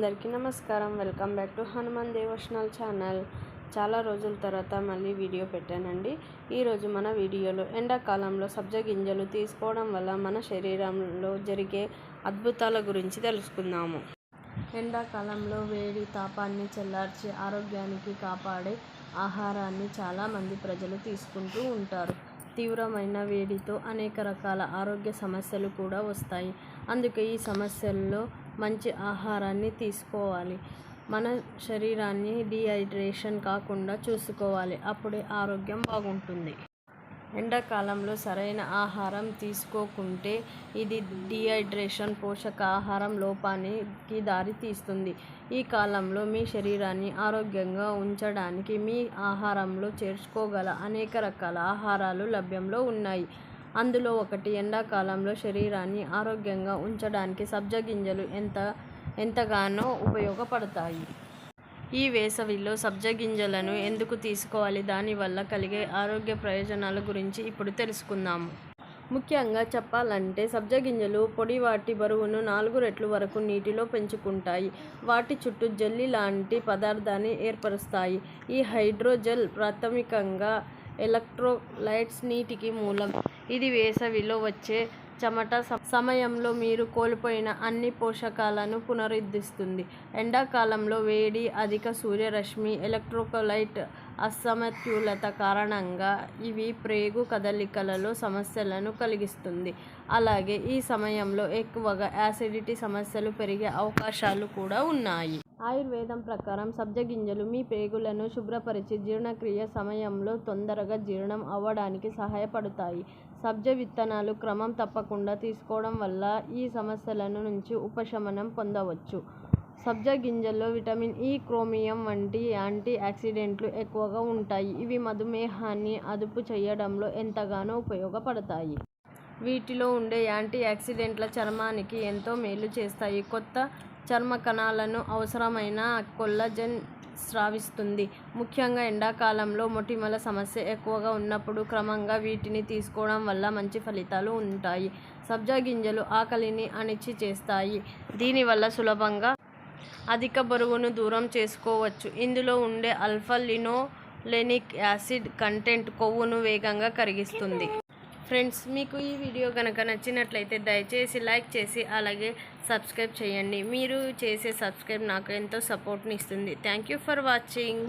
అందరికీ నమస్కారం. Welcome back to Hanuman devotional channel. చాలా రోజుల తర్వాత మళ్ళీ వీడియో పెట్టానండి. ఈరోజు మన వీడియోలో ఎండాకాలంలో సబ్జా గింజలు తీసుకోవడం వల్ల మన శరీరంలో జరిగే అద్భుతాల గురించి తెలుసుకుందాము. ఎండాకాలంలో వేడి తాపాన్ని చల్లార్చి ఆరోగ్యానికి కాపాడే ఆహారాన్ని చాలామంది ప్రజలు తీసుకుంటూ ఉంటారు. తీవ్రమైన వేడితో అనేక రకాల ఆరోగ్య సమస్యలు కూడా వస్తాయి. అందుకే ఈ సమస్యల్లో మంచి ఆహారాన్ని తీసుకోవాలి. మన శరీరాన్ని డీహైడ్రేషన్ కాకుండా చూసుకోవాలి. అప్పుడే ఆరోగ్యం బాగుంటుంది. ఎండాకాలంలో సరైన ఆహారం తీసుకోకుంటే ఇది డీహైడ్రేషన్, పోషకాహారం లోపానికి దారి తీస్తుంది. ఈ కాలంలో మీ శరీరాన్ని ఆరోగ్యంగా ఉంచడానికి మీ ఆహారంలో చేర్చుకోగల అనేక రకాల ఆహారాలు లభ్యంలో ఉన్నాయి. అందులో ఒకటి ఎండాకాలంలో శరీరాన్ని ఆరోగ్యంగా ఉంచడానికి సబ్జా గింజలు ఎంతగానో ఉపయోగపడతాయి. ఈ వేసవిలో సబ్జా గింజలను ఎందుకు తీసుకోవాలి, దానివల్ల కలిగే ఆరోగ్య ప్రయోజనాల గురించి ఇప్పుడు తెలుసుకుందాము. ముఖ్యంగా చెప్పాలంటే సబ్జా గింజలు పొడివాటి బరువును 4 రెట్లు వరకు నీటిలో పెంచుకుంటాయి. వాటి చుట్టూ జెల్లీ లాంటి పదార్థాన్ని ఏర్పరుస్తాయి. ఈ హైడ్రోజెల్ ప్రాథమికంగా ఎలక్ట్రోలైట్స్ నీటికి మూలం. ఇది వేసవిలో వచ్చే చెమట సమయంలో మీరు కోల్పోయిన అన్ని పోషకాలను పునరుద్ధరిస్తుంది. ఎండాకాలంలో వేడి, అధిక సూర్యరశ్మి, ఎలక్ట్రోలైట్ అసమతుల్యత కారణంగా ఇవి ప్రేగు కదలికలలో సమస్యలను కలిగిస్తుంది. అలాగే ఈ సమయంలో ఎక్కువగా యాసిడిటీ సమస్యలు పెరిగే అవకాశాలు కూడా ఉన్నాయి. ఆయుర్వేదం ప్రకారం సబ్జా గింజలు మీ ప్రేగులను శుభ్రపరిచి జీర్ణక్రియ సమయంలో తొందరగా జీర్ణం అవ్వడానికి సహాయపడతాయి. సబ్జా విత్తనాలు క్రమం తప్పకుండా తీసుకోవడం వల్ల ఈ సమస్యల నుంచి ఉపశమనం పొందవచ్చు. సబ్జా గింజల్లో విటమిన్ ఇ, క్రోమియం వంటి యాంటీ ఆక్సిడెంట్లు ఎక్కువగా ఉంటాయి. ఇవి మధుమేహాన్ని అదుపు చేయడంలో ఎంతగానో ఉపయోగపడతాయి. వీటిలో ఉండే యాంటీ ఆక్సిడెంట్ల చర్మానికి ఎంతో మేలు చేస్తాయి. కొత్త చర్మ కణాలను, అవసరమైన కొల్లాజెన్ స్రావిస్తుంది. ముఖ్యంగా ఎండాకాలంలో మొటిమల సమస్య ఎక్కువగా ఉన్నప్పుడు క్రమంగా వీటిని తీసుకోవడం వల్ల మంచి ఫలితాలు ఉంటాయి. సబ్జా గింజలు ఆకలిని అణిచి చేస్తాయి. దీనివల్ల సులభంగా అధిక బరువును దూరం చేసుకోవచ్చు. ఇందులో ఉండే ఆల్ఫా లినోలెనిక్ యాసిడ్ కంటెంట్ కొవ్వును వేగంగా కరిగిస్తుంది. ఫ్రెండ్స్, మీకు ఈ వీడియో కనుక నచ్చినట్లయితే దయచేసి లైక్ చేసి అలాగే సబ్స్క్రైబ్ చేయండి. మీరు చేసే సబ్స్క్రైబ్ నాకు ఎంతో సపోర్ట్ని ఇస్తుంది. Thank you for watching.